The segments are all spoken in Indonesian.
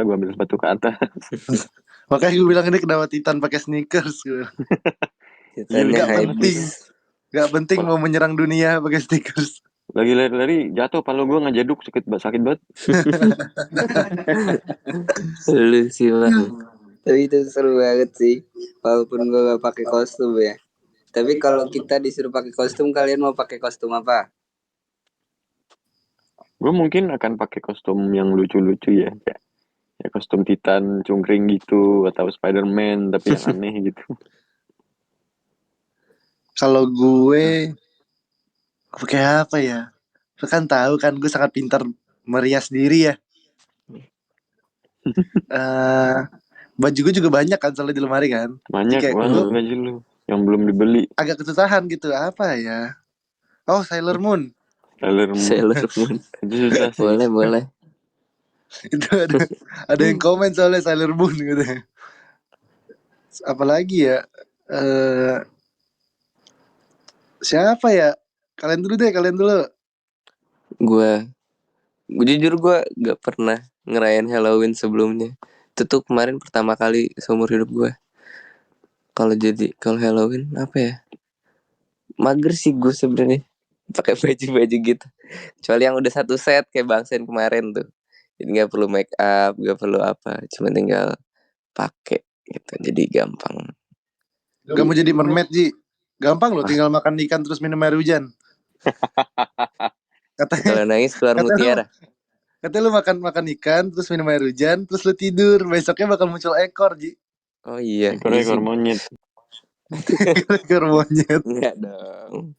gue ambil sepatu ke atas. Makanya gue bilang ini kenapa Titan pakai sneakers gue. Titannya Gak high penting. beast. Gak penting mau menyerang dunia pakai sneakers. Lagi lari-lari jatuh palu gue ngejeduk sakit banget. Lu sih bang. Tapi itu seru banget sih. Walaupun gue gak pakai kostum ya. Tapi kalau kita disuruh pakai kostum, kalian mau pakai kostum apa? Gue mungkin akan pakai kostum yang lucu-lucu ya, kayak ya kostum Titan cungkring gitu atau Spider-Man tapi yang aneh gitu. Kalau gue pakai apa ya? Lu kan tahu kan gue sangat pintar merias diri ya. Baju gue juga banyak kan soalnya di lemari kan. Jadi Banyak kayak banget gue baju lu yang belum dibeli. agak kesusahan gitu. Apa ya? Oh, Sailor Moon. Sailor Moon. Itu susah sih. Boleh. Itu ada yang komen soalnya Sailor Moon gitu. Apalagi ya? Siapa ya? Kalian dulu. Gue jujur gue gak pernah ngerayain Halloween sebelumnya. Itu tuh kemarin pertama kali seumur hidup gue. Kalau Halloween apa ya? Mager sih gue sebenarnya pakai baju-baju gitu. Kecuali yang udah satu set kayak Bangsen kemarin tuh. Jadi nggak perlu make up, nggak perlu apa, cuma tinggal pakai gitu. Jadi gampang. Gak mau jadi mermaid, Ji. Gampang loh, tinggal makan ikan terus minum air hujan. Kalau nangis keluar mutiara. Katanya lu makan ikan terus minum air hujan terus lu tidur, besoknya bakal muncul ekor, Ji. Oh iya. Ekor monyet. Ekor monyet. Enggak dong.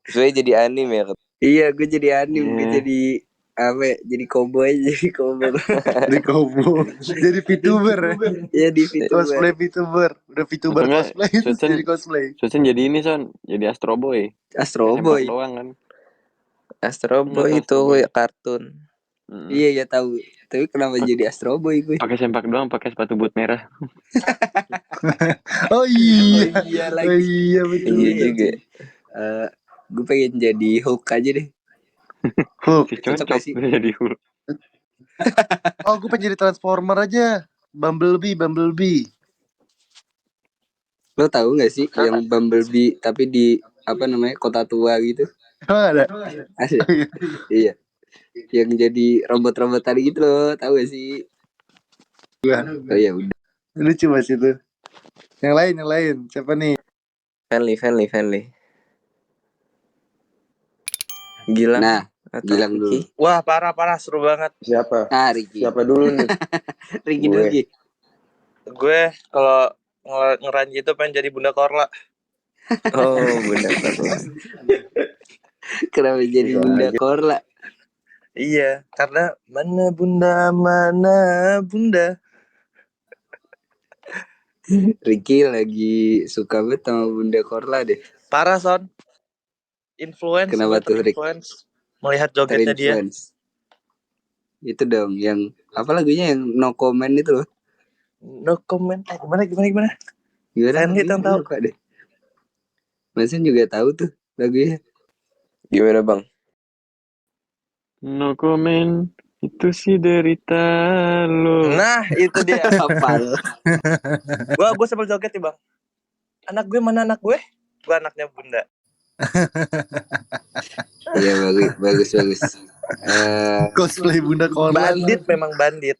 Gue jadi anime ya. Iya, gue jadi anime. Gue jadi jadi cowboy. Jadi kobo. Jadi VTuber ya. Iya di VTuber. Cosplay VTuber. Udah VTuber cosplay terus jadi cosplay. Susan jadi ini Son, jadi Astro Boy. Astro Boy doang kan. Astro Boy itu ya kartun. Iya tahu. Tapi kenapa jadi Astro Boy gue? Pakai sempak doang, pakai sepatu boot merah. Oh iya. Lagi. Oh iya betul. Iya juga. Gue pengen jadi Hulk aja deh. Hulk. Cocok sih jadi Hulk. Oh, gue pengen jadi Transformer aja. Bumblebee. Lo tahu nggak sih yang Bumblebee tapi di kota tua gitu? Oh, ada. Iya. Yang jadi robot-robot tadi gitu loh, tahu gak sih? Oh ya udah. Lucu mas itu. Yang lain. Siapa nih? Friendly. Gilang. Nah, Gilang dulu. Wah, parah seru banget. Siapa? Ricky. Siapa dulu nih? Ricky dulu. Gue kalau ngeran gitu pengen jadi Bunda Korla. Oh, Bunda Korla. Kenapa jadi Bunda Korla? Iya, karena mana Bunda. Ricky lagi suka banget sama Bunda Korla deh. Parah Son. Influence. Kenapa tuh Rick? Melihat jogetnya dia. Itu dong yang apa lagunya yang no comment itu loh. No comment. Gimana? Gimana Yang tahu Pak deh. Masin juga tahu tuh lagunya. Gimana Bang? No comment. Itu sih derita lo. Nah, itu dia. Apa? Gue sambil joget nih, Bang. Anak gue mana anak gue? Gue anaknya Bunda. Iya bagus. Cosplay Bunda Korla. Bandit memang bandit.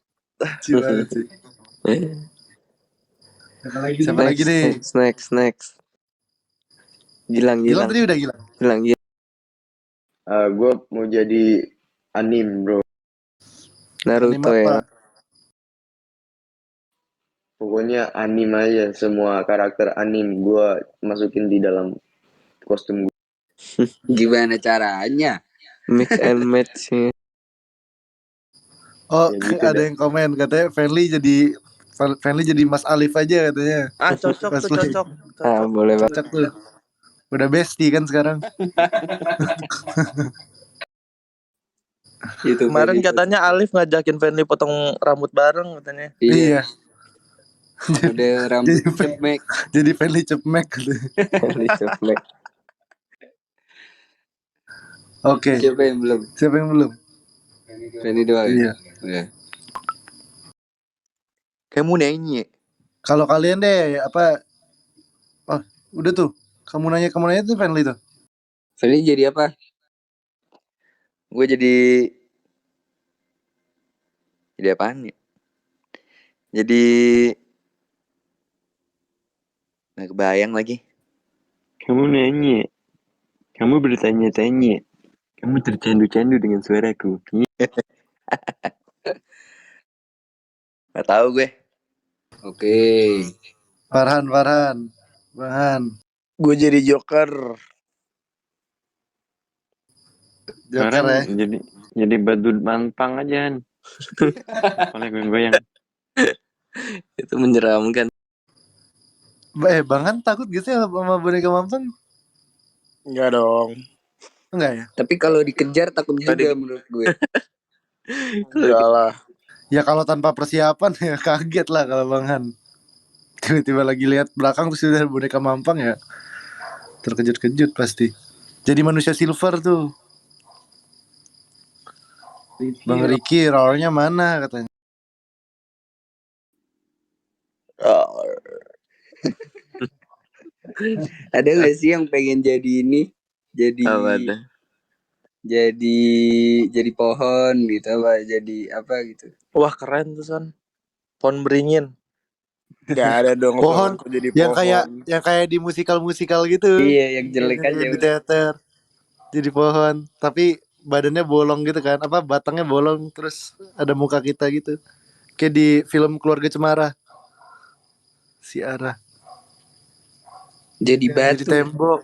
Siapa lagi nih? Next. Gilang tadi udah Gilang. Gue mau jadi anime bro. Naruto ya. Pokoknya anime aja, semua karakter anime gue masukin di dalam kostum gue. Gimana caranya? Mix and match ya. Oh, ya gitu ada yang komen katanya Friendly jadi Mas Alif aja katanya. Cocok tuh, cocok. Boleh banget. Cocok tuh. Udah bestie kan sekarang. Kemarin katanya Alif ngajakin Friendly potong rambut bareng katanya. Iya. Udah rambut cepmek. Jadi Friendly cepmek. Oke. Siapa yang belum? Randy doang. Iya. Udah. Kamu nanya. Kalau kalian deh apa? Oh, udah tuh. Kamu nanya tuh friendly tuh. Randy jadi apa? Gue jadi apaan ya? Jadi nggak kebayang lagi. Kamu nanya. Kamu bertanya-tanya. Kamu tercandu-candu dengan suaraku. Nggak tahu gue. Oke. Farhan. Farhan. Gue jadi Joker. Joker ya. Jadi badut mangpang aja. Oleh goyang-goyang. Itu menyeramkan. Bang Han takut gitu ya sama boneka mampang? Enggak dong. Enggak ya? Tapi kalau dikejar takut juga menurut gue. Enggak lah. Ya kalau tanpa persiapan ya kaget lah kalau Bang Han. Tiba-tiba lagi lihat belakang terus udah boneka mampang ya. Terkejut-kejut pasti. Jadi manusia silver tuh. Bang Ricky rollnya mana katanya? Ada nggak sih yang pengen jadi ini? Jadi Apa tuh? jadi pohon gitu apa? Jadi apa gitu? Wah keren tuh Son. Pohon beringin. Gak ada dong Pohon kok jadi yang pohon. kayak di musikal gitu. Iya, yang jelek Yang aja. di teater. Jadi pohon, tapi badannya bolong gitu kan. Apa batangnya bolong terus ada muka kita gitu. Kayak di film Keluarga Cemara. Si Ara. Jadi Jadi batu. tembok,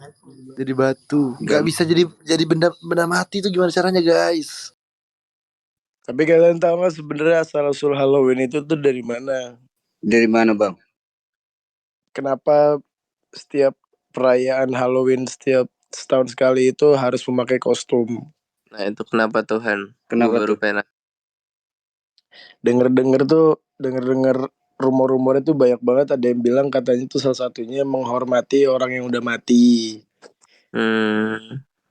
jadi batu. Gak bisa jadi benda mati itu gimana caranya, guys? Tapi kalian tahu nggak sebenarnya asal usul Halloween itu tuh dari mana? Dari mana bang? Kenapa setiap perayaan Halloween setiap setahun sekali itu harus memakai kostum? Nah itu kenapa Tuhan? Kenapa Gue baru tuh? pengen. Denger-denger rumor-rumornya tuh banyak banget, ada yang bilang katanya tuh salah satunya menghormati orang yang udah mati.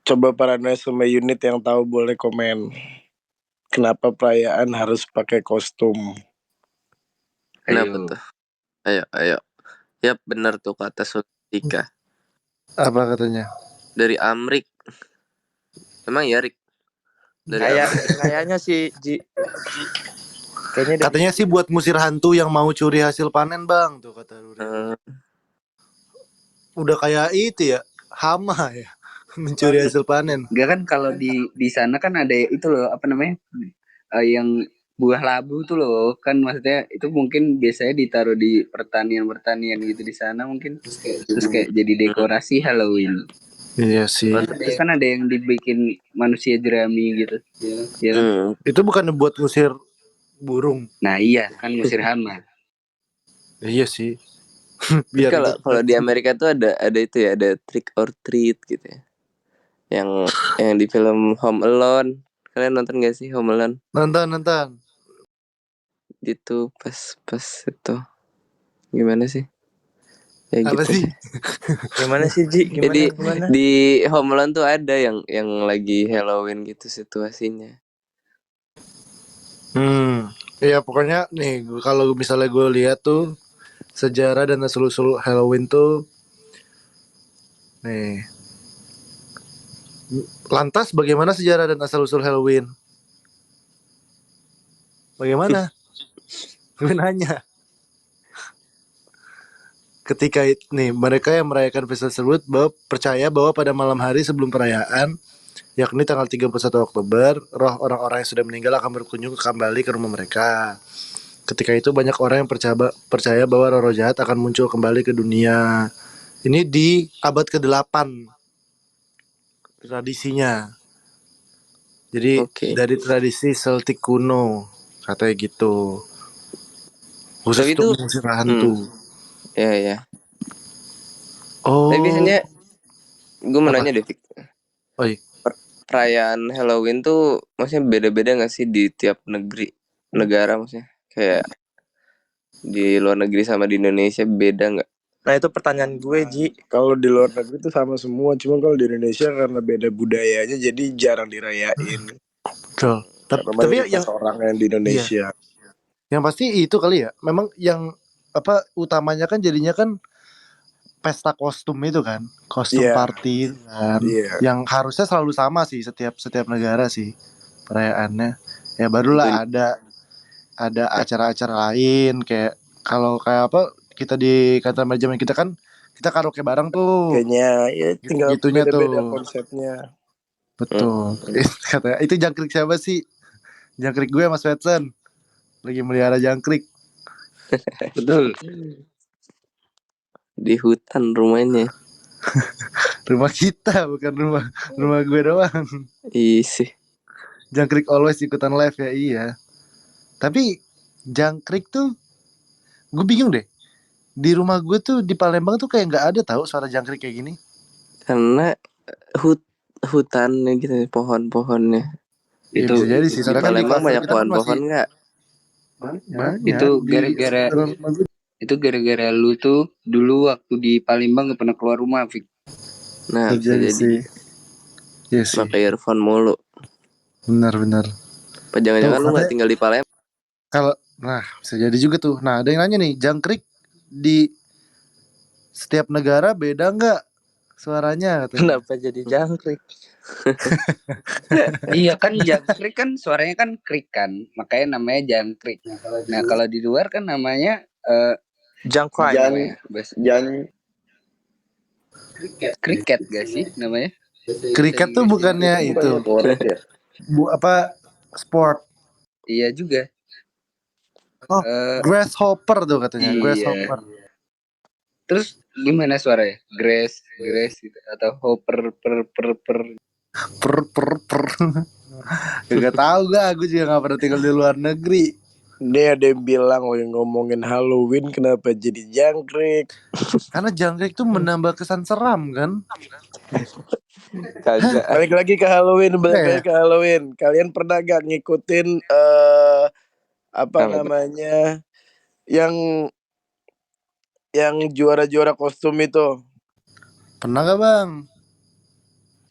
Coba paranoia sama unit yang tahu boleh komen. Kenapa perayaan harus pakai kostum? Kenapa tuh? Ayo. Yap benar tuh kata Sultika. Apa katanya? Dari Amrik. Emang ya Rik? Dari Amrik. Kayaknya sih Ji. Kayaknya Katanya sih buat ngusir hantu yang mau curi hasil panen, Bang. Tuh kata Ruri. Udah kayak itu ya, hama ya. Mencuri hasil panen. Enggak kan kalau di sana kan ada itu loh apa namanya? Yang buah labu tuh loh kan maksudnya itu mungkin biasanya ditaruh di pertanian gitu di sana mungkin terus kayak jadi dekorasi Halloween. Iya sih. Terus kan ada yang dibikin manusia jerami gitu. Ya kan? Itu bukan buat ngusir burung. Nah iya kan ngusir hama. Iya sih. Biar kalau di Amerika tuh ada itu ya, ada trick or treat gitu ya. Yang di film Home Alone. Kalian nonton gak sih Home Alone? Nonton. Gitu pas itu. Gimana sih? Ya apa gitu sih? Gimana sih Ji? Jadi di Home Alone tuh ada yang lagi Halloween gitu situasinya. Ya pokoknya nih kalau misalnya gue lihat tuh sejarah dan asal-usul Halloween tuh nih. Lantas bagaimana sejarah dan asal-usul Halloween? Bagaimana? Gue nanya. Ketika nih mereka yang merayakan festival tersebut percaya bahwa pada malam hari sebelum perayaan, yakni tanggal 31 Oktober, roh orang-orang yang sudah meninggal akan berkunjung kembali ke rumah mereka. Ketika itu banyak orang yang percaya bahwa roh jahat akan muncul kembali ke dunia. Ini di abad ke-8 tradisinya. Jadi dari tradisi Celtic kuno katanya gitu. Khusus untuk mengusir hantu. Iya. Oh. Tapi biasanya gue mau nanya deh, Oh iya. Perayaan Halloween tuh maksudnya beda-beda gak sih di tiap negara maksudnya? Kayak di luar negeri sama di Indonesia beda nggak? Nah itu pertanyaan gue Ji. Kalau di luar negeri itu sama semua, cuma kalau di Indonesia karena beda budayanya jadi jarang dirayain. Betul. Karena Tapi mayoritas orang yang di Indonesia. yang pasti itu kali ya. Memang yang apa utamanya kan jadinya kan pesta kostum itu kan, kostum Iya. party itu kan, Iya. yang harusnya selalu sama sih setiap negara sih perayaannya. Ya barulah ada acara-acara lain kayak kalau kayak apa kita di kantor manajemen kita kan kita karaoke bareng tuh, Kayaknya ya tinggal gitunya beda-beda tuh. konsepnya. Betul. Katanya itu jangkrik siapa sih? Jangkrik gue Mas Watson lagi melihara jangkrik. Betul. Di hutan rumahnya. Rumah kita bukan rumah gue doang. Isi. Jangkrik always ikutan live ya, iya. Tapi jangkrik tuh gue bingung deh. Di rumah gue tuh di Palembang tuh kayak nggak ada tahu suara jangkrik kayak gini. Karena hutannya gitu, pohon-pohonnya. Ya, Itu bisa jadi sih. Di Soalnya kan di Palembang kota banyak kita kan pohon-pohon masih nggak? banyak. itu Di gara-gara sekitaran rumah gue. itu gara-gara lu tuh dulu waktu di Palembang gak pernah keluar rumah, Fik. Nah, bisa Terjadi jadi. sih. Iya sih. Pakai earphone mulu. Benar-benar. Apa jangan-jangan lu nggak katanya tinggal di Palembang? kalau bisa jadi juga tuh. Nah, ada yang nanya nih, jangkrik di setiap negara beda nggak suaranya katanya. Kenapa jadi jangkrik? Iya kan jangkrik kan suaranya kan krik kan, makanya namanya jangkrik. Nah kalau di luar kan namanya Jangkrik. namanya kriket gak sih namanya? Kriket tuh bukannya itu. Forest ya. Apa sport. Iya juga. Oh, grasshopper tuh katanya, Iya. grasshopper. Terus gimana suaranya? Grass gitu atau hopper Per. Gak tahu gue juga nggak pernah tinggal di luar negeri. Dia ada yang bilang ngomongin Halloween kenapa jadi jangkrik? Karena jangkrik tuh menambah kesan seram kan. Kagak. Balik lagi ke Halloween, Iya. Kalian pernah gak ngikutin apa Apa tuh? namanya yang juara-juara kostum itu? Pernah gak bang?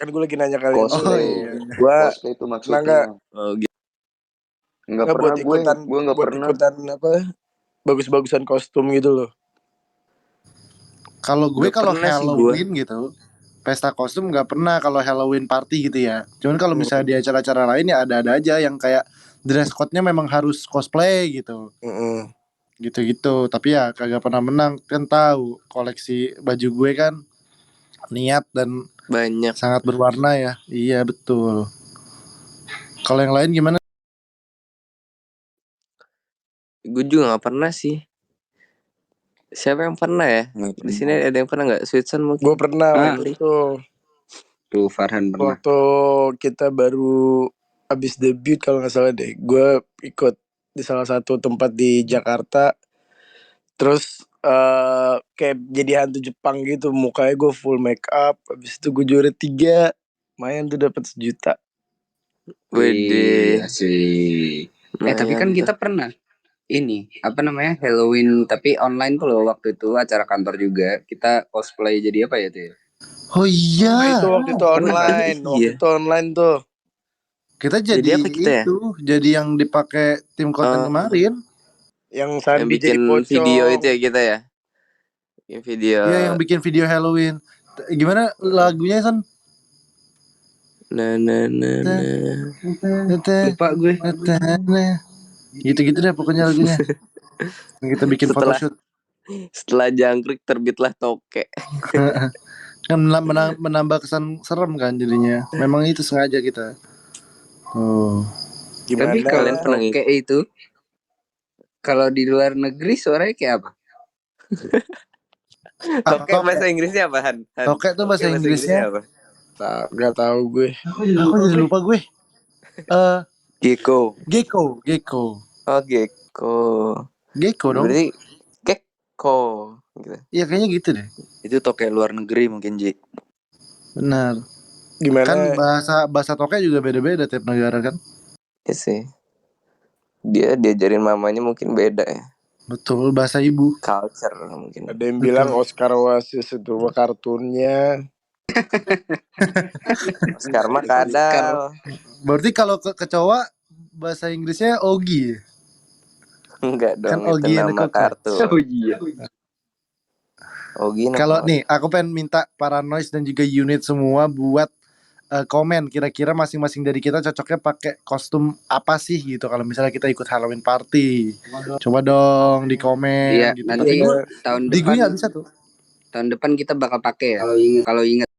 Kan gue lagi nanya kalian. Oh iya. Gua Cosplay itu pernah maksudnya. nggak Oh, gitu. Enggak buat pernah gue ikutan enggak buat pernah. ikutan apa bagus-bagusan kostum gitu loh. Kalau gue Gak kalau pernah sih Halloween gitu, pesta kostum nggak pernah kalau Halloween party gitu ya. Cuman kalau misalnya di acara-acara lain ya ada aja yang kayak dress code-nya memang harus cosplay gitu. Mm-mm. Gitu-gitu. Tapi ya kagak pernah menang. Kan tahu koleksi baju gue kan niat dan banyak. sangat berwarna ya. Iya betul. Kalau yang lain gimana? Gue juga nggak pernah sih. Siapa yang pernah ya? Di sini ada yang pernah nggak? Sweetson mungkin. Gue pernah waktu Lee. itu tuh Farhan pernah. waktu kita baru abis debut kalau nggak salah deh. Gue ikut di salah satu tempat di Jakarta. Terus kayak jadi hantu Jepang gitu, mukanya gue full make up. Abis itu gue juara 3, lumayan tuh dapat 1 juta. Wede. Asik. Tapi Lumayan kan tuh. kita pernah ini apa namanya Halloween tapi online tuh loh waktu itu acara kantor juga kita cosplay jadi apa ya tuh ya? Oh iya. Waktu itu online, Iya. waktu itu online tuh. Kita Jadi jadi apa kita ya? itu, jadi yang dipakai tim konten kemarin. Yang Yang Sandi jadi bikin pocong. video itu ya kita ya. Yang video. Iya yang bikin video Halloween. Gimana lagunya Son? Nah. Lupa gue. Gitu-gitu deh pokoknya lagunya. Yang kita bikin photoshoot. Setelah jangkrik terbitlah toke. Kan menambah kesan serem kan jadinya. Memang itu sengaja kita. Oh. Gimana? Tapi kalau Kalian pernah toke itu kalau di luar negeri suaranya kayak apa? Toke bahasa Inggrisnya apa Han? Toke tuh bahasa Inggrisnya apa? Gak tahu gue. Aku jadi lupa gue. Gecko. Oh gecko dong. Berarti gecko gitu. Iya kayaknya gitu deh. Itu toke luar negeri mungkin Ji. Benar. Gimana? Kan bahasa toke juga beda-beda tiap negara kan. Iya sih. Dia diajarin mamanya mungkin beda ya. Betul, bahasa ibu. Culture mungkin. Ada yang bilang Oscar Oasis itu kartunnya. Oscar mah kadal. Berarti kalau kecoa bahasa Inggrisnya Ogi. Enggak Kan dong, itu Ogi and the nama Cockroach. kartu. Oh iya. Ogi Kalau nama. nih, aku pengen minta Paranoid dan juga unit semua buat komen kira-kira masing-masing dari kita cocoknya pakai kostum apa sih gitu kalau misalnya kita ikut Halloween party. Coba dong di komen Iya, gitu. nanti tahun Di gue depan nggak bisa tuh. tahun depan kita bakal pakai ya. Kalau ingat.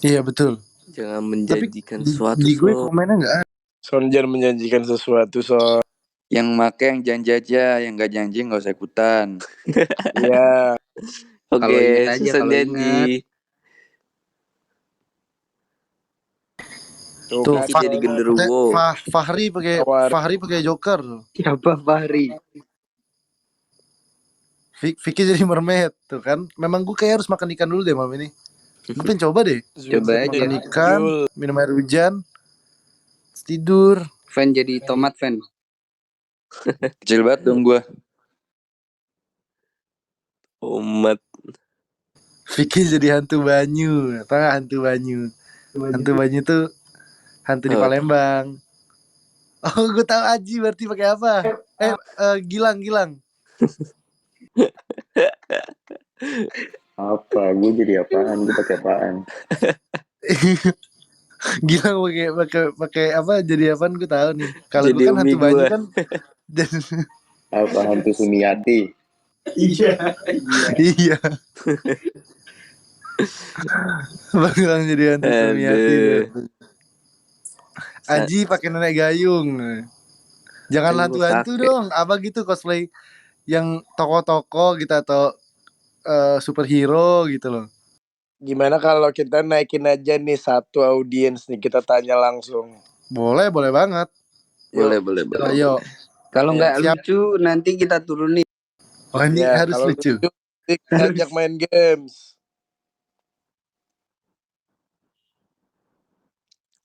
Iya betul. Jangan Tapi menjanjikan sesuatu, di gue so. komennya nggak ada. Son jangan menjanjikan sesuatu, Son. Yang make yang janji aja, yang gak janji gak usah ikutan. Iya. Kalau Oke, ingat aja, Susan kalau janji. Tuh Tuh Vicky kan, jadi Son. genderuwo. Tawar. Fahri pakai Joker. Siapa Fahri? Vicky jadi mermaid tuh kan. Memang gue kayak harus makan ikan dulu deh malam ini. Gue pengen coba deh. Coba aja. Makan ikan, Jul. minum air hujan, terus tidur. Fan jadi tomat fan. Kecil banget dong gue. Umat. Vicky jadi hantu banyu. Tahu nggak hantu banyu? Hantu banyu tuh hantu di Apa? Palembang. Oh, gue tahu Aji berarti pakai apa? Gilang. Apa? Gue jadi apaan? Gue pakai apaan? Gilang pakai apa? Jadi apaan gue tahu nih. Kalau gue Jadi kan umi hantu banyu gua. kan. Apa hantu Sumiati? Iya. Bakalan jadi hantu Sumiati. Aduh. Aji pakai nenek gayung. Jangan Kan gua hantu-hantu pakai. dong. Apa gitu cosplay yang tokoh-tokoh gitu atau superhero gitu loh. Gimana kalau kita naikin aja nih satu audiens nih, kita tanya langsung. Boleh banget. Boleh. Ayo. Kalau nggak Siap. lucu nanti kita turunin. Oh, ini Ya, harus kalau lucu. kita ajak main games.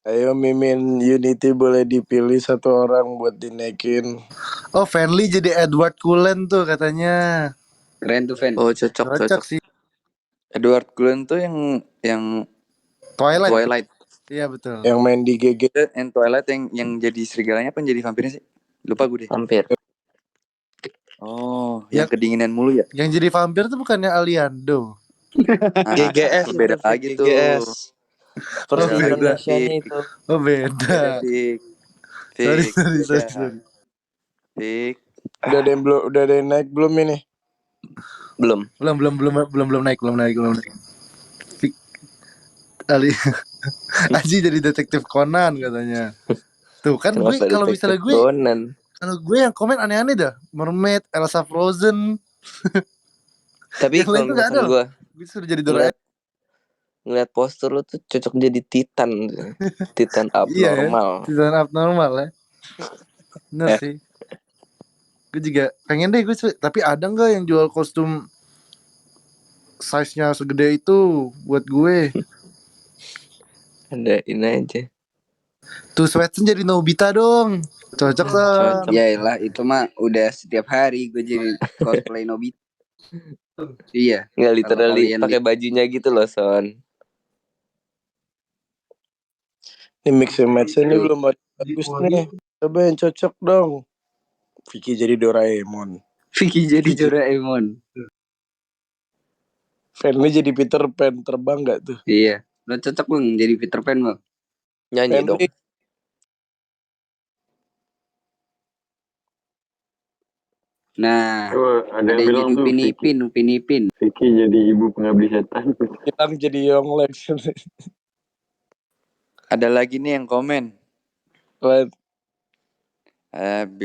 Ayo Mimin Unity boleh dipilih satu orang buat dinaikin. Oh, Fanly jadi Edward Cullen tuh katanya. Keren tuh fan. Oh, cocok. Sih. Edward Cullen tuh yang Twilight. Iya betul. Yang main di GG. Yang Twilight yang jadi serigalanya apa yang jadi vampirnya sih? Lupa gue deh. Hampir. Oh, yang kedinginan mulu ya? Yang jadi vampir tuh bukannya Aliando. GGS beda itu, lagi tuh. GGS. First Beda beda. nation itu. Oh beda. Sorry. Fik. Udah ada yang naik belum ini? Belum. Belum naik. Aji jadi detektif Conan katanya. Tuh kan gue Kenapa kalau misalnya detektif Conan? kalau gue yang komen aneh-aneh dah. Mermaid, Elsa Frozen. Tapi Yang lain kalau tuh gak ada misalkan gue suruh jadi Doraemon. ngeliat postur lu tuh cocok jadi Titan. Titan abnormal. Iya, Titan abnormal ya. Bener sih. Gue juga pengen deh tapi ada nggak yang jual kostum size-nya segede itu buat gue? Ada ini aja. Tuh Sweatson jadi Nobita dong. Cocok Cocok. Yaelah itu mah udah setiap hari gue jadi cosplay Nobita. Iya. Nggak literally kalian pakai bajunya gitu loh, Son. Ini mix and match ini belum ada bagus nih. Coba yang cocok dong. Vicky jadi Doraemon. Vicky jadi Doraemon. Fanny jadi Peter Pan, terbang gak tuh? Iya. Lo cocok bang jadi Peter Pan bang. Nyanyi dong. Nah, ada yang bilang jadi tuh Upin Ipin. Vicky jadi ibu pengabdi setan. Hilang jadi Yonglex. Ada lagi nih yang komen.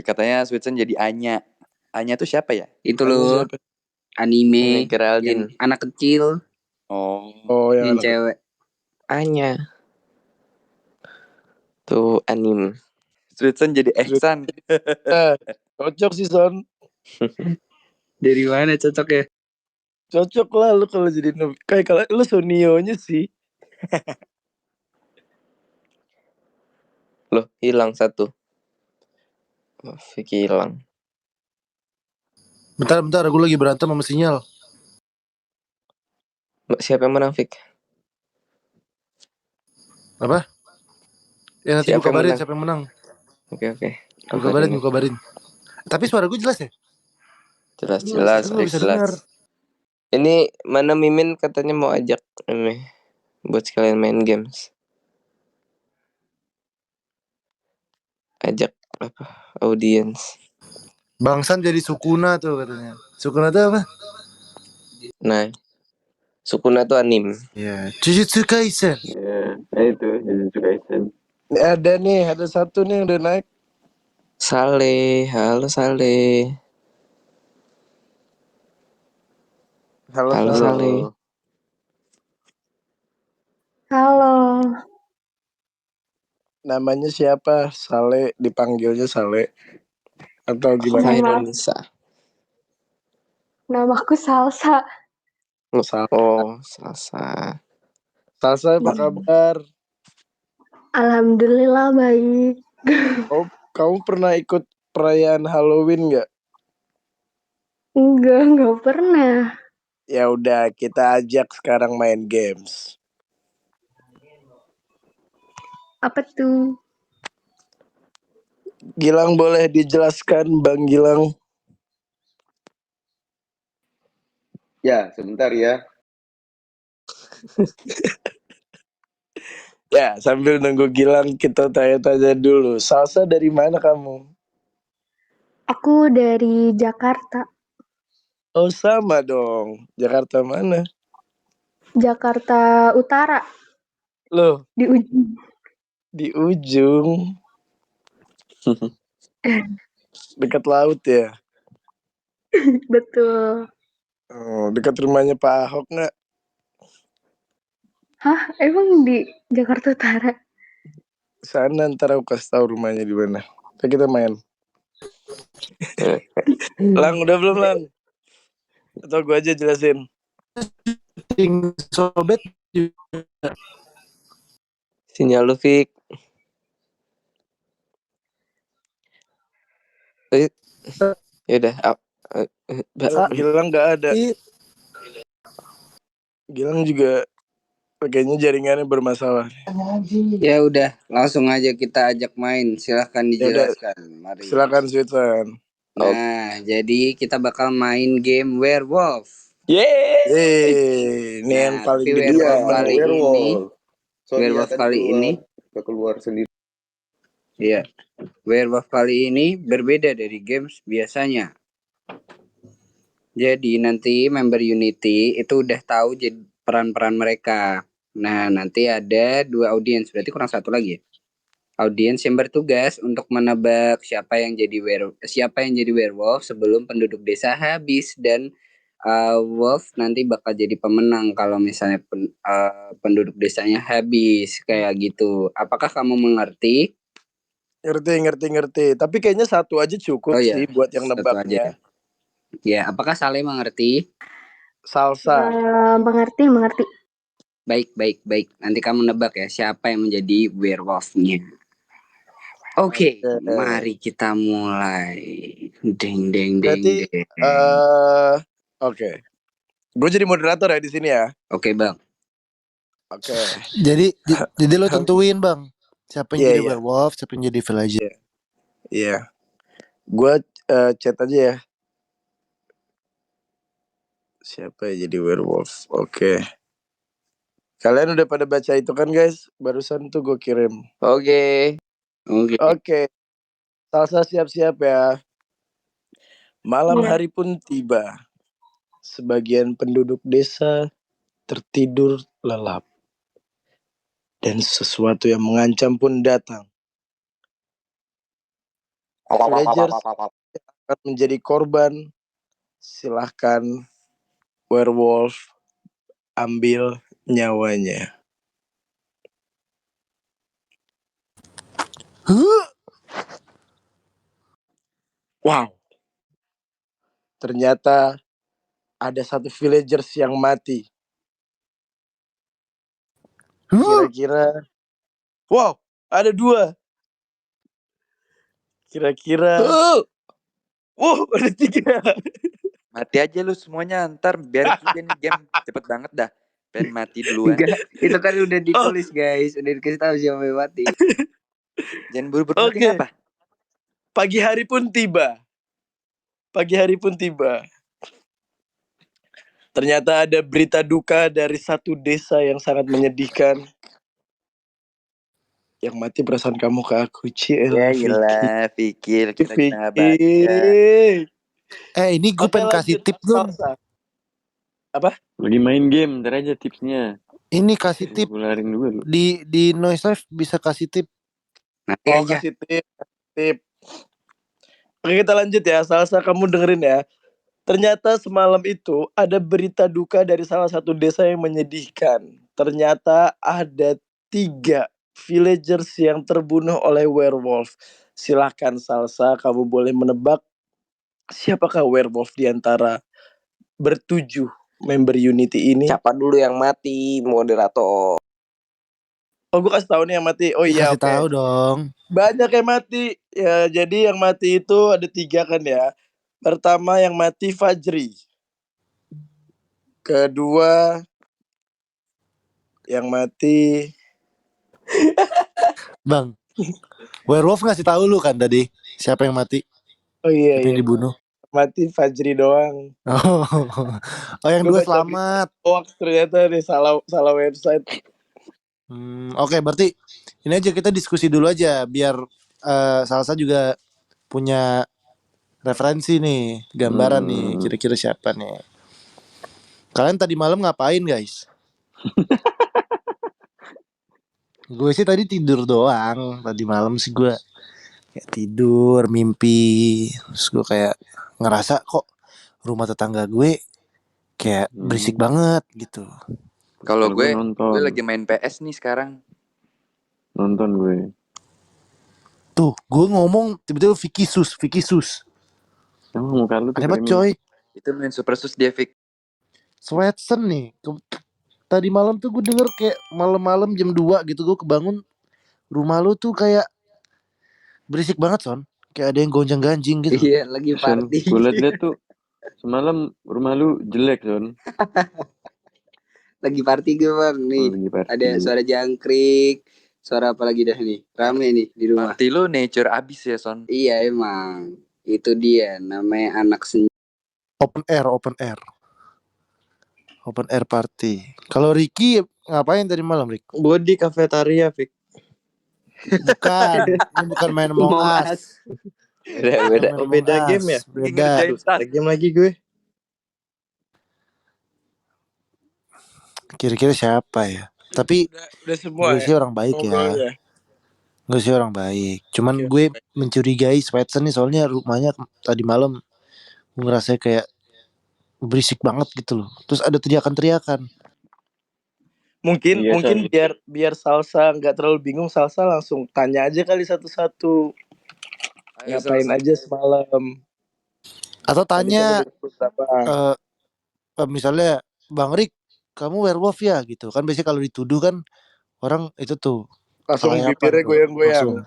Katanya Sweetson jadi Anya. Anya tuh siapa ya? Itu loh anime Geraldine. yang anak kecil. Oh yang cewek. Anya. Tuh anime. Sweetson jadi Ehsan. Cocok sih Son. Dari mana cocok ya? Cocok lah lu kalau jadi kayak kalau lu Sonio-nya sih. Loh, hilang satu. Vicky hilang. Bentar, gue lagi berantem sama sinyal. Siapa yang menang, Vic? Apa? Ya nanti gue kabarin siapa yang menang. Oke. Gue Apa kabarin, nih? gue kabarin. Tapi suara gue jelas ya? Jelas, Tapi gue bisa dengar. jelas. Ini mana Mimin katanya mau ajak ini buat sekalian main games. Ajak apa? Audiens. Bangsan jadi Sukuna tuh katanya. Sukuna tuh apa? Nah, Sukuna tuh anim. Ya, Jujutsu Kaisen. Ya, itu Jujutsu Kaisen. Ada satu nih yang udah naik. Saleh, halo Saleh. Halo, Halo Saleh. Saleh. Halo, Namanya siapa? Saleh, dipanggilnya Saleh atau gimana? Nama- Faironisa. namaku Salsa. Oh, Salsa. Salsa, apa kabar? Alhamdulillah baik. Oh, kamu pernah ikut perayaan Halloween nggak? Enggak pernah. Ya udah, kita ajak sekarang main games. Apa tuh? Gilang, boleh dijelaskan, Bang Gilang? Ya, sebentar ya. Ya, sambil nunggu Gilang kita tanya-tanya dulu. Salsa dari mana kamu? Aku dari Jakarta. Oh, sama dong. Jakarta mana? Jakarta Utara, Loh, di ujung. di ujung. Dekat laut ya? Betul. Oh, dekat rumahnya Pak Ahok nggak? Hah, emang di Jakarta Utara? Sana ntar aku kasih tahu rumahnya di mana. Kita main. Lang, udah belum Lang? Atau gue aja jelasin? Ting Sobet Sinyal lu Fik. Yaudah. Gilang nggak ada. Gilang juga kayaknya jaringannya bermasalah. Ya udah, langsung aja kita ajak main. Silahkan Ya udah, dijelaskan. Mari. silakan Switzerland. Nah, jadi kita bakal main game Werewolf. Yeay, ini yang Nah, paling tapi ditunggu. Werewolf Iya, kali ini, werewolf. Sorry ya, Werewolf tadi kali ini, keluar sendiri. iya, Werewolf kali ini berbeda dari games biasanya. Jadi nanti member Unity itu udah tahu jadi peran-peran mereka. Nah, nanti ada 2 audiens, berarti kurang satu lagi ya. Audiens yang bertugas untuk menebak siapa yang jadi werewolf sebelum penduduk desa habis, dan wolf nanti bakal jadi pemenang kalau misalnya penduduk desanya habis kayak gitu. Apakah kamu mengerti? Ngerti. Tapi kayaknya satu aja cukup Oh sih ya, buat yang satu aja. nebaknya. Ya, apakah Saleh mengerti? Salsa. Mengerti. Baik. Nanti kamu nebak ya siapa yang menjadi werewolfnya. Oke, mari kita mulai. Deng deng deng Berarti, deng. oke. Gue jadi moderator ya di sini ya. Oke, Bang. Oke. jadi lo tentuin bang siapa yang Iya, jadi iya. werewolf, siapa yang jadi villager. Iya. Gue chat aja ya. Siapa yang jadi werewolf? Oke. Kalian udah pada baca itu kan guys? Barusan tuh gue kirim. Oke. Oke. Salsa siap-siap ya. Malam Iya. hari pun tiba. Sebagian penduduk desa tertidur lelap. Dan sesuatu yang mengancam pun datang. Villagers akan menjadi korban. Silahkan werewolf ambil nyawanya. Wow. Ternyata ada satu villagers yang mati. Kira-kira, wow, ada 2. Kira-kira, wow, ada 3. Mati aja lu semuanya, ntar biar juga nih game cepet banget dah. Pengen mati duluan. Enggak, itu kan udah ditulis guys, udah dikasih tahu siapa yang mati. Jangan buru-buru mati Oke. apa? Pagi hari pun tiba. Ternyata ada berita duka dari satu desa yang sangat menyedihkan. Yang mati perasaan kamu ke aku, Ya Vicky. iyalah, pikir kita nggak Vicky. baca. Ini gue Oke, pengen kasih lanjut, tip dong. Salsa. Apa? Lagi main game, ntar aja tipsnya. Ini kasih tip Popularin dulu. di Noise Live bisa kasih tip. Nanti Oh, aja. kasih tip. Oke, kita lanjut ya. Salsa, kamu dengerin ya. Ternyata semalam itu ada berita duka dari salah satu desa yang menyedihkan. Ternyata ada 3 villagers yang terbunuh oleh werewolf. Silahkan Salsa, kamu boleh menebak siapakah werewolf di antara bertujuh member Unity ini. Siapa dulu yang mati, moderator? Oh, gue kasih tahu nih yang mati. Oh iya, Kasih oke. tahu dong. Banyak yang mati. Ya, jadi yang mati itu ada 3 kan ya. Pertama yang mati Fajri. Kedua yang mati Bang, werewolf ngasih tahu lu kan tadi siapa yang mati, oh iya siapa yang dibunuh. mati Fajri doang. Oh yang Gue 2 baca berita selamat. hoax ternyata nih, salah website. Oke, berarti ini aja kita diskusi dulu aja biar Salsa juga punya referensi nih, gambaran nih, kira-kira siapa nih. Kalian tadi malam ngapain, guys? Gue sih tadi tidur doang. Tadi malam sih gue kayak tidur, mimpi. Terus gue kayak ngerasa kok rumah tetangga gue kayak berisik banget gitu. Kalau gue nonton. lagi main PS nih sekarang. Nonton gue. Tuh, gue ngomong tiba-tiba Vicky Sus. Emang muka lu tuh Ada banget kayak coy. Itu main Super Sus dia, Vic. Sweatson nih. Tadi malam tuh gue denger kayak malam-malam jam 2 gitu gue kebangun. Rumah lu tuh kayak berisik banget, Son. Kayak ada yang gonjang-ganjing gitu. Iya, lagi Son, party. gue liat tuh semalam rumah lu jelek, Son. Lagi party gue, Bang. Nih, Lagi party. ada suara jangkrik. Suara apa lagi dah nih? Rame nih di rumah. Party lu nature abis ya, Son. Iya, emang. Itu dia, namanya anak senja. Open air party. Kalau Ricky ngapain tadi malam, Rick? Gue di kafetaria, Vic. Bukan, ini bukan main Among Among Us. Us. Beda. Bukan main Beda Among game Us, ya? Lagi beda. ngerjain tas. Game lagi gue. Kira-kira siapa ya? Tapi Udah semua gue sih orang baik ya. ngobrolnya. Gue sih orang baik. Cuman Oke. gue mencurigai Sweatson nih soalnya rumahnya tadi malam gue ngerasa kayak berisik banget gitu loh. Terus ada teriakan-teriakan. Mungkin Iya, mungkin Son. biar Salsa nggak terlalu bingung, Salsa langsung tanya aja kali satu-satu. Ayo, Ngapain Salsa. aja semalam? Atau Tadi kan tanya udah disebut berapa? misalnya Bang Rick, kamu werewolf ya gitu. Kan biasanya kalau dituduh kan orang itu tuh Langsung kelayapan bibirnya tuh. goyang-goyang. Langsung.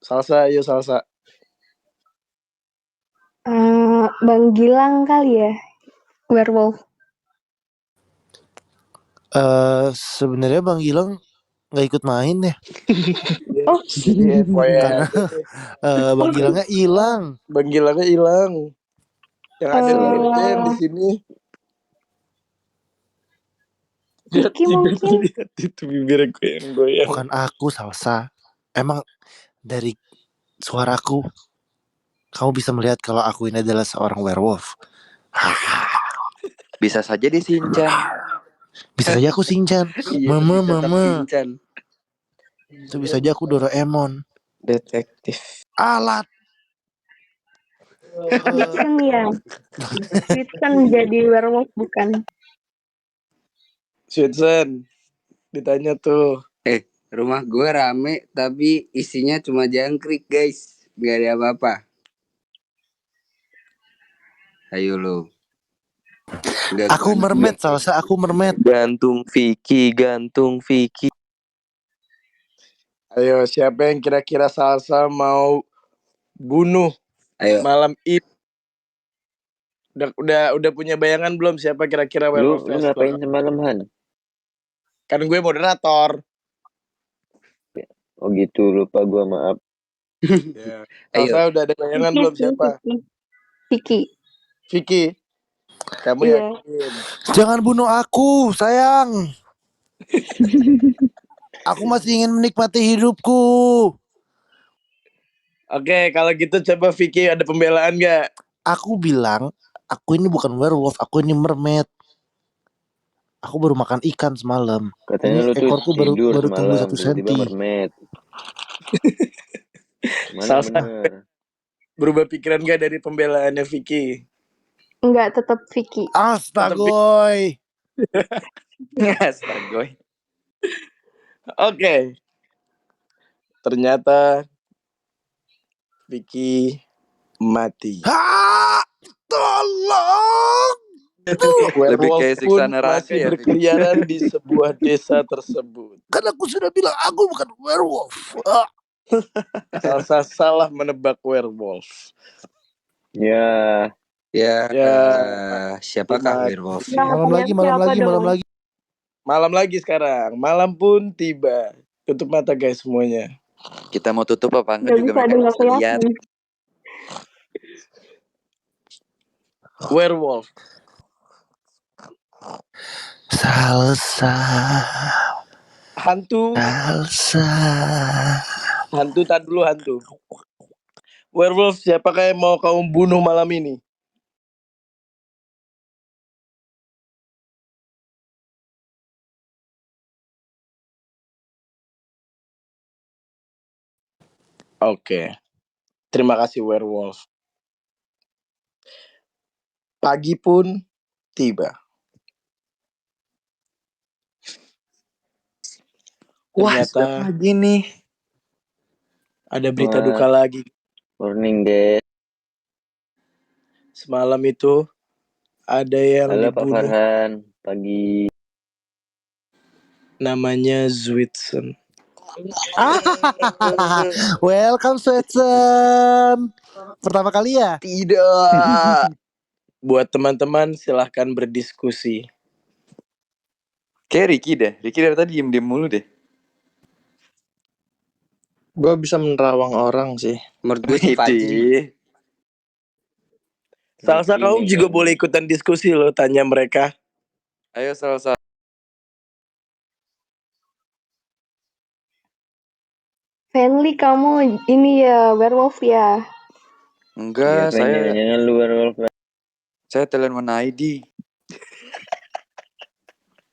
Salsa, ayo Salsa. Bang Gilang kali ya, werewolf. Sebenarnya Bang Gilang nggak ikut main deh. Oh, Jadi FYI Karena aja deh. Bang Gilangnya hilang. Bang Gilangnya hilang. Yang ada Chen di sini. Vicky mungkin. Lihat itu bibirnya goyang-goyang. Bukan aku, Salsa. Emang dari suaraku kamu bisa melihat kalau aku ini adalah seorang werewolf. Bisa saja dia Shinchan. Bisa saja aku Shinchan. Iya, Mama. Shinchan. Itu bisa aja aku Doraemon. Detektif. Alat. Vincent ya. Vincent jadi werewolf bukan? Sweetson. Ditanya tuh. Rumah gue rame tapi isinya cuma jangkrik, guys. Gak ada apa-apa. Ayo lo. Aku mermaid, Salsa. Aku mermaid. Gantung Vicky. Ayo, siapa yang kira-kira Salsa mau bunuh Ayo. malam ini? Udah punya bayangan belum siapa kira-kira Lu werewolf? ngapain semalam, Han? Kan gue moderator. Oh gitu, lupa gua, maaf. Ya. Ayo. Salsa udah ada bayangan belum siapa? Vicky. Vicky. Kamu Iya. yakin? Jangan bunuh aku, sayang. Aku masih ingin menikmati hidupku. Oke, kalau gitu coba Vicky ada pembelaan gak? Aku bilang, aku ini bukan werewolf, aku ini mermaid. Aku baru makan ikan semalam. Katanya Ini lu tuh ekorku tidur baru tumbuh semalam, 1 tiba-tiba senti. mermaid. Mana yang Salsa bener? berubah pikiran gak dari pembelaannya Vicky? Enggak, tetap Vicky. Astagoy. Astaga. Oke. Ternyata Vicky mati. Ha! Tolong. Lebih Werewolf kayak siksa pun neraka masih ya, Vicky. berkeliaran di sebuah desa tersebut. Kan aku sudah bilang aku bukan werewolf. Ah. Salsa salah menebak werewolf. Ya, Ya, Ya, siapakah mati. werewolf Yang ya? Malam lagi. Malam lagi sekarang. Malam pun tiba. Tutup mata guys semuanya. Kita mau tutup apa enggak Nggak juga bisa, mereka ada nggak bisa lihat. kelihatan. Werewolf. Salsa. Hantu. Salsa. Hantu, tak dulu hantu. Werewolf, siapakah yang mau kamu bunuh malam ini? Oke. Terima kasih werewolf. Pagi pun tiba. Wah, Ternyata sudah pagi nih. ada berita Wah. duka lagi. morning guys. Semalam itu ada yang Halo Pak dibunuh. Farhan, pagi. Namanya Zwitsen. Welcome Swetsen. Pertama kali ya? Tidak. Buat teman-teman silahkan berdiskusi. Kayak Ricky deh. Ricky dari tadi diem-diem mulu deh. Gue bisa menerawang orang sih. Menurut gue sih Fajri. Widih. Salsa Ini kamu juga kan. boleh ikutan diskusi loh, tanya mereka. Ayo Salsa. Family, kamu ini ya werewolf ya? Enggak, Iya, jangan lu werewolf. saya talent One ID.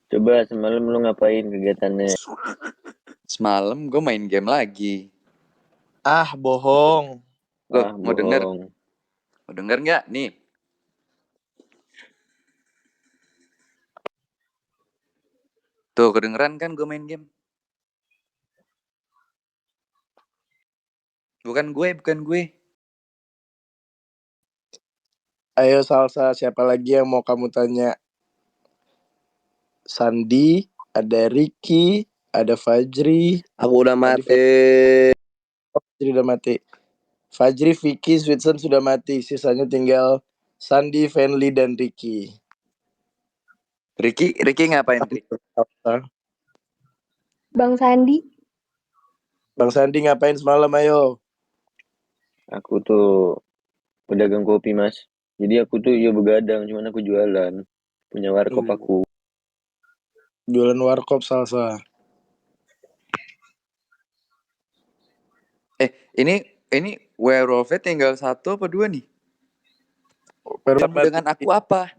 Coba semalam lu ngapain kegiatannya? Semalam gue main game lagi. Ah, bohong. Loh, Ah, mau denger? bohong. Mau denger nggak? Nih. Tuh, kedengeran kan gue main game? Bukan gue. Ayo Salsa, siapa lagi yang mau kamu tanya? Sandi, ada Ricky, ada Fajri. Aku udah Tadi mati. Fajri udah mati. Fajri, Vicky, Zwitsen sudah mati. Sisanya tinggal Sandi, Fenly, dan Ricky. Ricky ngapain, Ricky? Bang Sandi? Bang Sandi ngapain semalam, ayo? Aku tuh pedagang kopi, Mas. Jadi aku tuh ya begadang, cuman aku jualan. Punya warkop aku. Jualan warkop Salsa. Ini werewolfnya tinggal 1 apa 2 nih? Kamu dengan aku apa?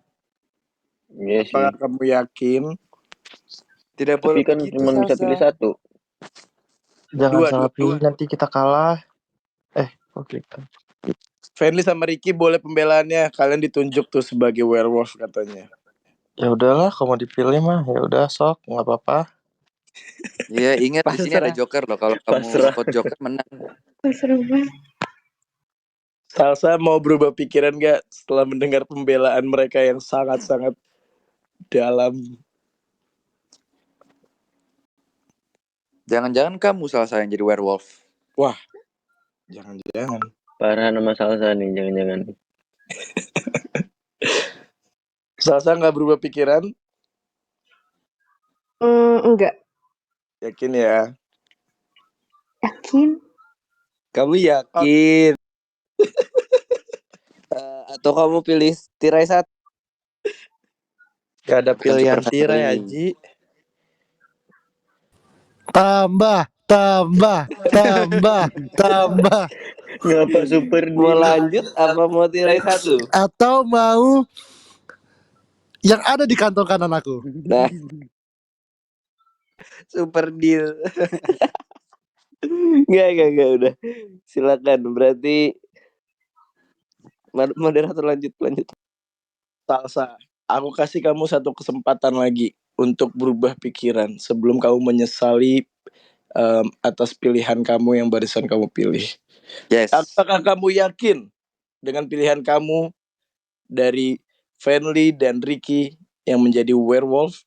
Iya sih. Apakah kamu yakin? Tidak Tapi boleh kan begitu, cuma bisa pilih Salsa. 1. Jangan Dua. salah pilih, nanti kita kalah. Oke. Fenly sama Ricky boleh pembelaannya. Kalian ditunjuk tuh sebagai werewolf katanya. Ya udahlah, kalau mau dipilih mah ya udah sok, nggak apa-apa. Iya, ingat di sini ada Pasrah. Joker loh. Kalau kamu Pasrah. vote Joker menang. Seru banget. Salsa mau berubah pikiran gak setelah mendengar pembelaan mereka yang sangat-sangat dalam? Jangan-jangan kamu Salsa yang jadi werewolf. Wah, jangan-jangan. Parah nama Salsa nih, jangan-jangan. Salsa nggak berubah pikiran? Enggak. Yakin ya? Yakin? Kamu yakin? Atau kamu pilih tirai satu? Gak ada pilihan Super tirai friendly. Haji. Tambah. Ngapa super Mau deal? lanjut apa mau tirai satu? Atau mau yang ada di kantong kanan aku. Nah, super deal. Enggak udah. Silakan. Berarti moderator lanjut. Salsa, aku kasih kamu satu kesempatan lagi untuk berubah pikiran sebelum kamu menyesali atas pilihan kamu yang barusan kamu pilih. Yes. Apakah kamu yakin dengan pilihan kamu dari Fenly dan Ricky yang menjadi werewolf?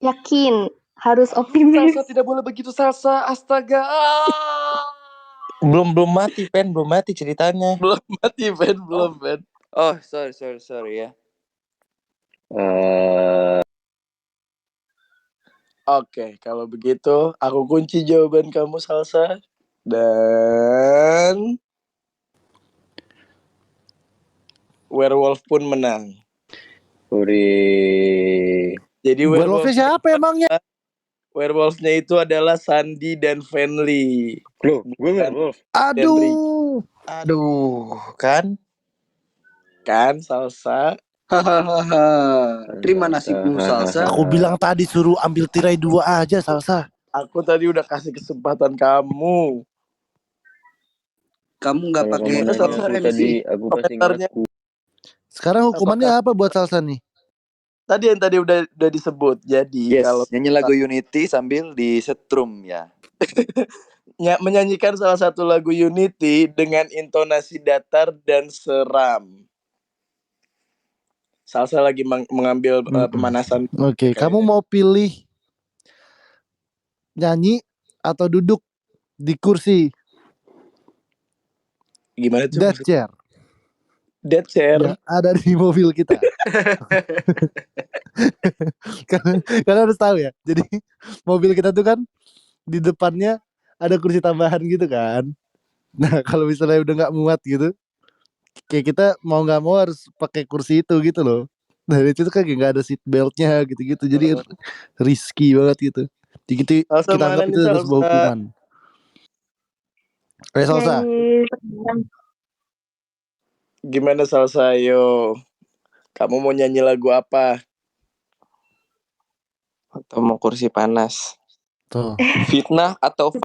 Yakin, harus optimis. Salsa tidak boleh begitu Salsa. Astaga. Belum mati, belum mati ceritanya. Belum mati, Ben. Belum, Ben. Oh, sorry ya. Oke, kalau begitu aku kunci jawaban kamu, Salsa. Dan werewolf pun menang. Hore. Jadi Werewolfnya siapa emangnya? werewolfnya itu adalah Sandi dan Fenly. Loh, gue werewolf. Aduh, kan? Kan, Salsa? Hahaha. Terima nasibmu Salsa. Aku bilang tadi suruh ambil tirai 2 aja, Salsa. Aku tadi udah kasih kesempatan kamu. Kamu nggak Kalau pakai kamu nanya Salsa aku MC. tadi, aku pasti Komentarnya ngaku. Sekarang hukumannya apa buat Salsa nih? tadi yang tadi udah disebut. Jadi Yes, kalau nyanyi lagu Unity sambil disetrum ya. menyanyikan salah satu lagu Unity dengan intonasi datar dan seram. Salsa lagi mengambil pemanasan. Oke, kamu mau pilih nyanyi atau duduk di kursi Gimana tuh? death chair Death chair. yang ada di mobil kita? Karena harus tahu ya. Jadi mobil kita tuh kan di depannya ada kursi tambahan gitu kan. Nah kalau misalnya udah nggak muat gitu, kayak kita mau nggak mau harus pakai kursi itu gitu loh. Nah itu kan kayak nggak ada seat beltnya gitu-gitu. Jadi risky banget gitu. Jadi kita anggap itu adalah sebuah hukuman. Salsa. Nyanyi Gimana Salsa? Ayo. Kamu mau nyanyi lagu apa? Atau mau kursi panas? Tuh. Fitnah atau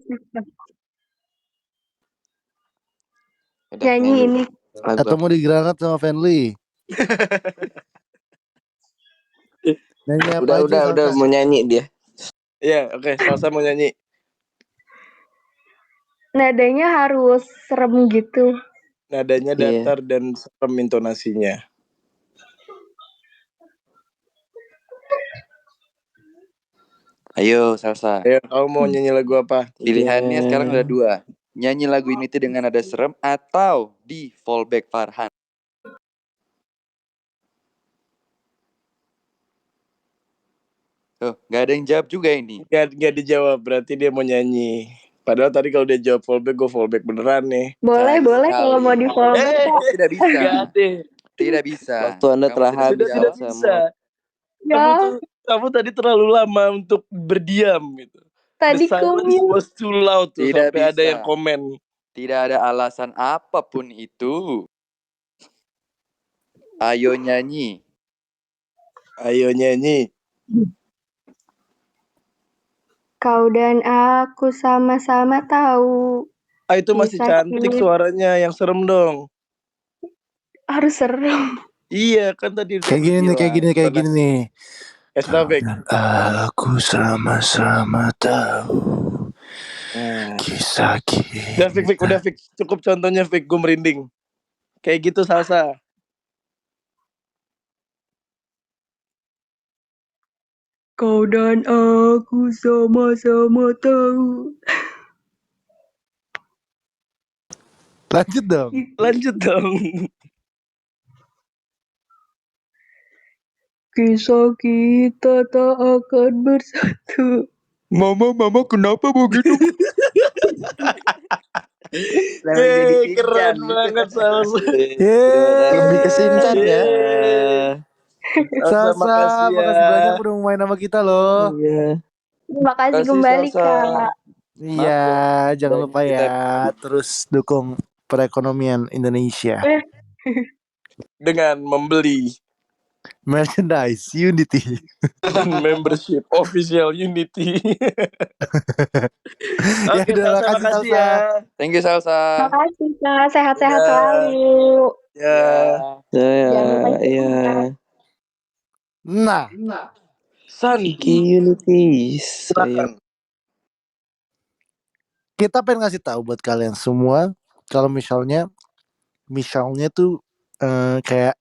nyanyi ini. Atau mau digranat sama Fenly? Nyanyi apa aja, Udah mau nyanyi dia. Iya, oke. Salsa mau nyanyi. Nadanya harus serem gitu. Nadanya datar dan serem intonasinya. Ayo Salsa. Ayo, kamu mau nyanyi lagu apa? Pilihannya sekarang ada 2. Nyanyi lagu Unity dengan nada serem atau di fallback Farhan. Tuh, gak ada yang jawab juga ini. Gak dijawab, berarti dia mau nyanyi. Padahal tadi kalau dia jawab fallback, gue fallback beneran nih. Boleh kalau mau di fallback. Tidak bisa. Tidak bisa. Waktu Anda telah habis. Tidak bisa. Kamu tadi terlalu lama untuk berdiam gitu. Tadi The silence was too loud tuh. Tidak sampai bisa. ada yang komen. Tidak ada alasan apapun itu. Ayo nyanyi. Ayo nyanyi. Kau dan aku sama-sama tahu. Itu masih cantik suaranya, yang serem dong. Harus serem. Iya, kan tadi udah kayak gini nih. Estafik. Aku sama-sama tahu kisah kita. Udah Fik. Cukup contohnya Fik, gue merinding. Kayak gitu Salsa. Kau dan aku sama-sama tahu. Lanjut dong. Kisah kita tak akan bersatu. Mama, kenapa begitu? Selamat jadi Keren Shinchan. banget Salsa. Terima Lebih ke Shinchan kasih. ya. Salsa, makasih ya. makasih banyak udah mau main sama kita loh. Iya. Terima kasih Kasih kembali Salsa. Kak. Iya, jangan Dan lupa kita ya, terus dukung perekonomian Indonesia. Dengan membeli Merchandise Unity. dan membership official Unity. Ya Oke, udah, Salsa, makasih makasih Salsa. ya. Thank you Salsa. Makasih Kak, sehat-sehat Ya. selalu. Ya. Jangan lupa Iya. Nah, San, Unity. Saya silakan. kita pengen ngasih tahu buat kalian semua kalau misalnya tuh kayak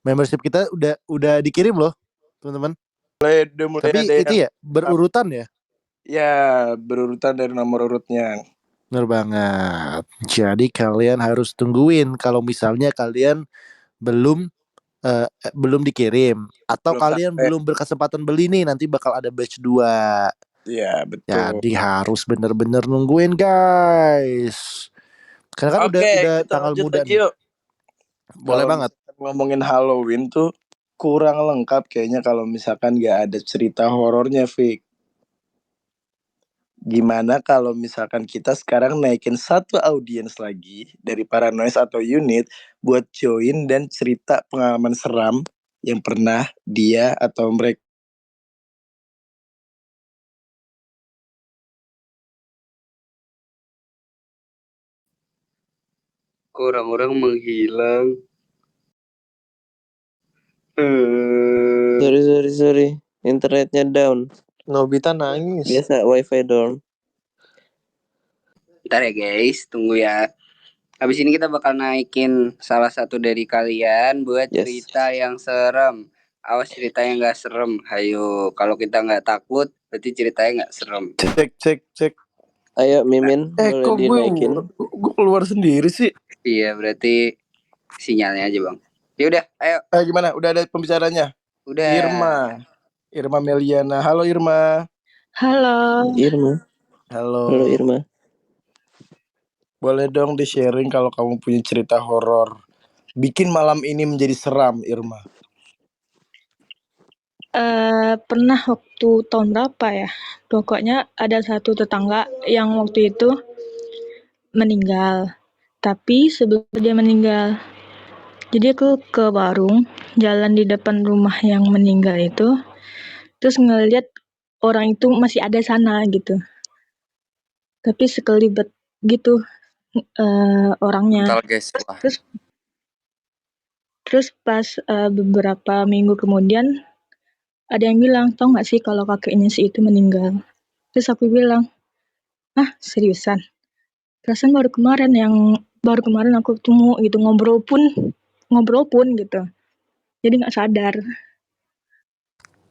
membership kita udah dikirim loh, teman-teman. Udah mulai Tapi ada itu yang ya berurutan ya. ya berurutan dari nomor urutnya. Bener banget. Jadi kalian harus tungguin kalau misalnya kalian belum belum dikirim atau Belum kalian sampai. belum berkesempatan beli nih, nanti bakal ada batch 2. Iya, betul. Jadi harus bener-bener nungguin guys. Karena kan Oke, udah kita tanggal lanjut muda lagi nih. yuk. Boleh Kalau banget. misalkan ngomongin Halloween tuh kurang lengkap kayaknya kalau misalkan nggak ada cerita horornya, Fik. Gimana kalau misalkan kita sekarang naikin satu audiens lagi dari para noise atau unit buat join dan cerita pengalaman seram yang pernah dia atau mereka Kok orang-orang menghilang? sorry. Internetnya down. Nobita nangis. Biasa wifi down. Ntar ya guys, tunggu ya. Habis ini kita bakal naikin salah satu dari kalian buat Yes. cerita yang serem. Awas ceritanya nggak serem. Hayo, kalau kita nggak takut, berarti ceritanya nggak serem. cek. Ayo Mimin, boleh Kok dinaikin. gue keluar sendiri sih? Iya, berarti sinyalnya aja bang. Ya udah, ayo. Gimana? Udah ada pembicaranya? Udah. Irma Meliana. Halo Irma. Halo. Irma. Halo Irma. Boleh dong di-sharing kalau kamu punya cerita horor. Bikin malam ini menjadi seram, Irma. Pernah waktu tahun berapa ya? Pokoknya ada satu tetangga yang waktu itu meninggal. Tapi sebelum dia meninggal, jadi aku ke warung, jalan di depan rumah yang meninggal itu, terus ngeliat orang itu masih ada sana gitu. Tapi sekelibet gitu orangnya. Bentar guys. Wah. Terus pas beberapa minggu kemudian ada yang bilang, tau nggak sih kalau kakeknya si itu meninggal? Terus aku bilang, ah seriusan? Perasaan baru kemarin aku ketemu gitu, ngobrol pun gitu. Jadi nggak sadar.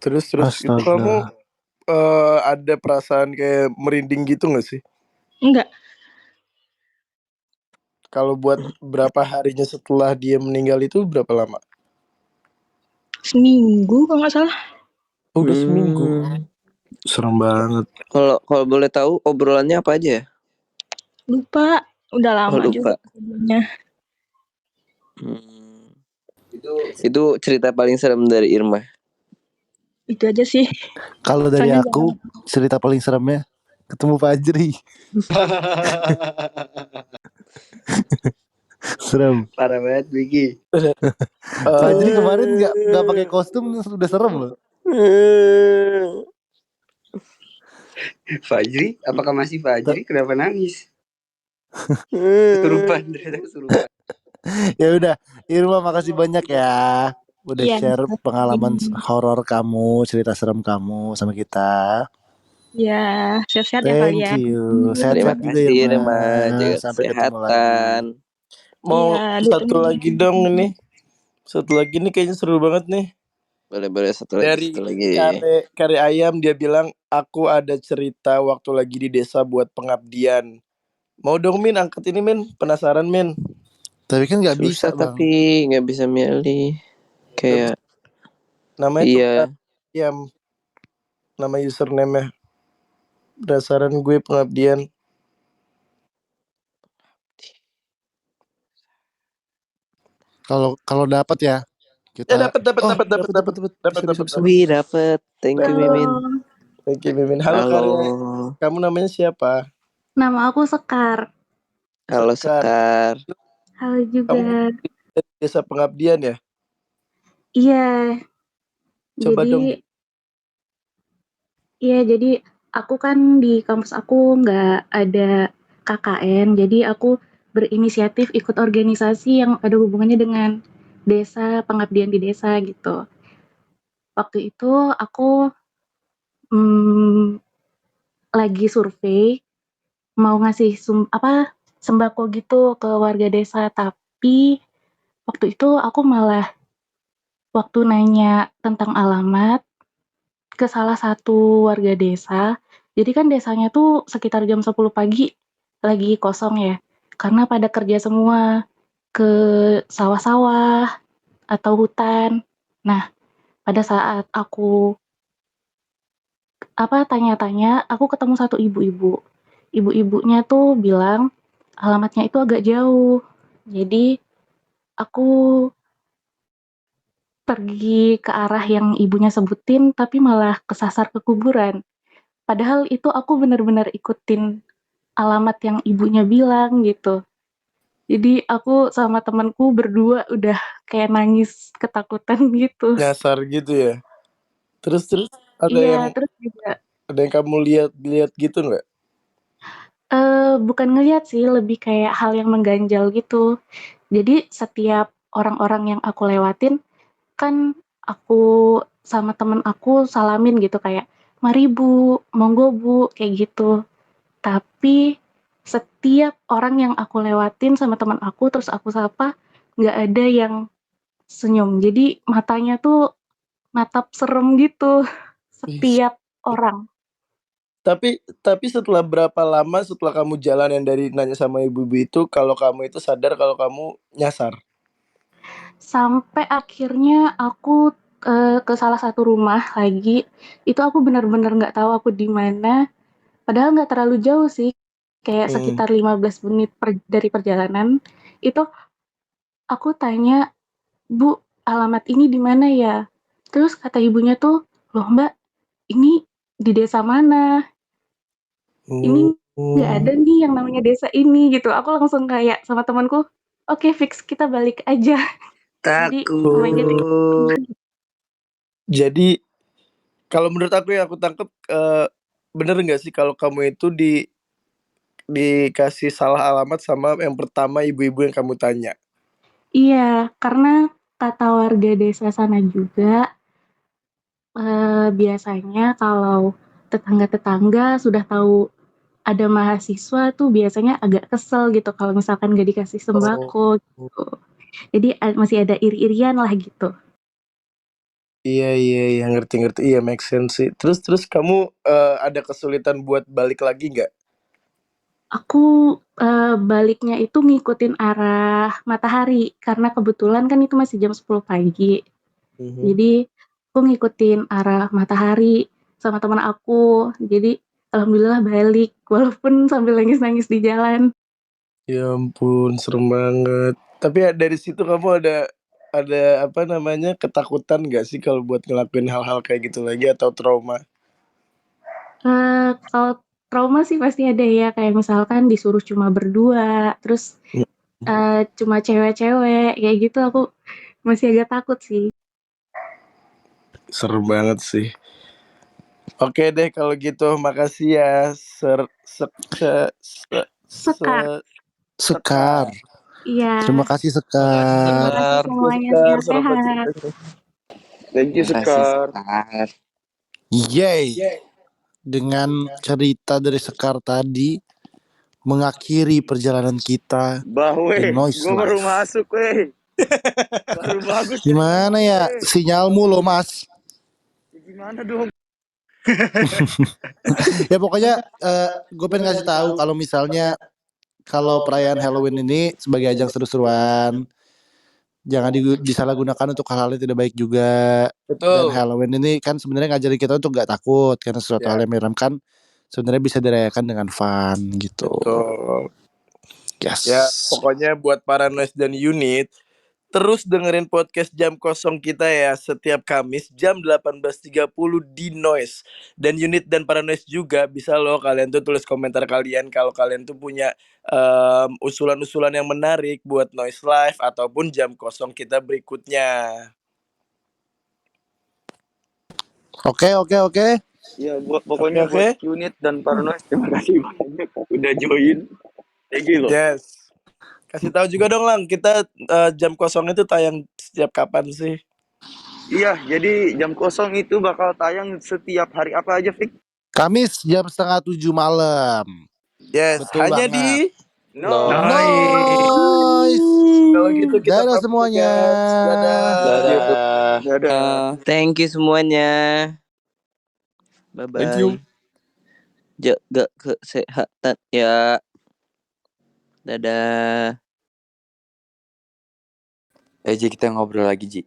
Terus itu kamu ada perasaan kayak merinding gitu nggak sih? Enggak. Kalau buat berapa harinya setelah dia meninggal itu berapa lama? Seminggu kalau nggak salah. Udah seminggu. Serem banget. Kalau boleh tahu obrolannya apa aja ya? Lupa, udah lama juga sebelumnya. Itu cerita paling serem dari Irma. Itu aja sih. Kalau dari aku cerita paling seremnya ketemu Fajri. Serem. Parah banget Bigi. Fajri kemarin nggak pakai kostum sudah serem loh. Fajri, apakah masih Fajri? Kenapa nangis? Kesurupan. Ya udah, Irma makasih banyak ya udah share pengalaman horor kamu, cerita serem kamu sama kita. Ya, sehat-sehat ya Thank kalian. you. Sehat-sehat juga Irma. Sampai ketemu lagi. Mau satu lagi dong ini. Satu lagi nih kayaknya seru banget nih. Boleh satu lagi. Dari Kare Ayam dia bilang, aku ada cerita waktu lagi di desa buat pengabdian. Mau dong Min, angkat ini Min, penasaran Min. Tapi kan nggak bisa bang. Tapi nggak bisa milih. Kayak namanya tuh Ayam. Nama username-nya. Penasaran gue pengabdian. Kalau dapat ya kita. dapat. Bisa. Wih, dapet. Thank you, Halo, Mimin. Thank you, Mimin. Halo, Halo. Karya. Kamu namanya siapa? nama aku Sekar. Halo, Sekar. Halo Kamu juga. dari desa pengabdian ya? Iya, Coba jadi dong. iya jadi aku kan di kampus aku nggak ada KKN, jadi aku berinisiatif ikut organisasi yang ada hubungannya dengan desa, pengabdian di desa gitu. Waktu itu aku lagi survei mau ngasih sembako gitu ke warga desa, tapi waktu itu aku malah waktu nanya tentang alamat ke salah satu warga desa. Jadi kan desanya tuh sekitar jam 10 pagi lagi kosong ya. Karena pada kerja semua ke sawah-sawah atau hutan. Nah, pada saat aku tanya-tanya, aku ketemu satu ibu-ibu. Ibu-ibunya tuh bilang alamatnya itu agak jauh. Jadi aku pergi ke arah yang ibunya sebutin tapi malah kesasar ke kuburan. Padahal itu aku benar-benar ikutin alamat yang ibunya bilang gitu. Jadi aku sama temanku berdua udah kayak nangis ketakutan gitu. Nyasar gitu ya. Terus Iya, terus juga ada yang kamu lihat gitu nggak? bukan ngeliat sih, lebih kayak hal yang mengganjal gitu. Jadi setiap orang-orang yang aku lewatin kan aku sama temen aku salamin gitu kayak, "Mari Bu, monggo Bu," kayak gitu. Tapi setiap orang yang aku lewatin sama teman aku terus aku sapa, nggak ada yang senyum. Jadi matanya tuh natap serem gitu setiap orang. Tapi setelah berapa lama setelah kamu jalan yang dari nanya sama ibu-ibu itu, kalau kamu itu sadar kalau kamu nyasar? Sampai akhirnya aku ke salah satu rumah lagi, itu aku benar-benar nggak tahu aku di mana. Padahal nggak terlalu jauh sih, kayak sekitar 15 menit dari perjalanan. Itu aku tanya, "Bu, alamat ini di mana ya?" Terus kata ibunya tuh, "Loh Mbak, ini di desa mana? Ini nggak ada nih yang namanya desa ini," gitu. Aku langsung kayak sama temanku, "Oke fix kita balik aja." Jadi namanya Takut. Jadi kalau menurut aku yang aku tangkep, bener nggak sih kalau kamu itu dikasih salah alamat sama yang pertama ibu-ibu yang kamu tanya? Iya, karena kata warga desa sana juga, biasanya kalau tetangga-tetangga sudah tahu ada mahasiswa tuh biasanya agak kesel gitu kalau misalkan nggak dikasih sembako gitu. Jadi masih ada iri-irian lah gitu. Iya, ngerti. Iya, make sense sih. Terus kamu, ada kesulitan buat balik lagi nggak? Aku, baliknya itu ngikutin arah matahari karena kebetulan kan itu masih jam 10 pagi. Jadi aku ngikutin arah matahari sama teman aku. Jadi alhamdulillah balik walaupun sambil nangis-nangis di jalan. Ya ampun, serem banget. Tapi ya dari situ kamu ada apa namanya, ketakutan nggak sih kalau buat ngelakuin hal-hal kayak gitu lagi atau trauma? Kalau trauma sih pasti ada ya, kayak misalkan disuruh cuma berdua, terus, cuma cewek-cewek, kayak gitu aku masih agak takut sih. Serem banget sih. Oke deh kalau gitu, makasih ya ser sek se se se Sekar, Sekar. iya. Terima kasih Terima Sekar. kasih semuanya, Sekar, selamat sehat-sehat. Thank you, Makasih, Sekar. Sekar. Yeay. Dengan cerita dari Sekar tadi mengakhiri perjalanan kita di Noise Gue baru Life. masuk, baru bagus. Gimana ya sinyalmu lo Mas? Gimana dong? Ya pokoknya gue pengen kasih tahu kalau misalnya kalau perayaan Halloween ini sebagai ajang seru-seruan, jangan disalahgunakan untuk hal-hal yang tidak baik juga. Dan Betul. Halloween ini kan sebenarnya ngajarin kita untuk gak takut karena sesuatu hal yang menyeramkan sebenarnya bisa dirayakan dengan fun gitu. Betul. Yes. Ya, pokoknya buat para noise dan unit, terus dengerin podcast Jam Kosong kita ya setiap Kamis jam 18.30 di Noise. Dan Unit dan para Noise juga bisa loh kalian tuh tulis komentar kalian kalau kalian tuh punya usulan-usulan yang menarik buat Noise Live ataupun Jam Kosong kita berikutnya. Oke. Ya, pokoknya Oke. buat Unit dan Paranoid terima kasih banyak udah join. Thank you loh. Yes. Kasih tahu juga dong Lang, kita Jam Kosong itu tayang setiap kapan sih? Iya, jadi Jam Kosong itu bakal tayang setiap hari apa aja, Fik? Kamis jam 6:30 malam. Yes, Betul hanya banget. di Noise. Kalau gitu kita Dadah pamit ya, semuanya. guys. Dadah. Dadah. Thank you semuanya. Bye bye. Thank you. Jaga kesehatan ya. Dadah. Ji kita ngobrol lagi Ji.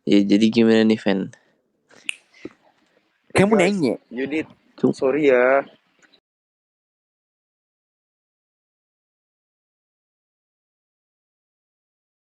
Ya jadi gimana nih Van? Kamu Guys, nanya. Unit, sorry ya.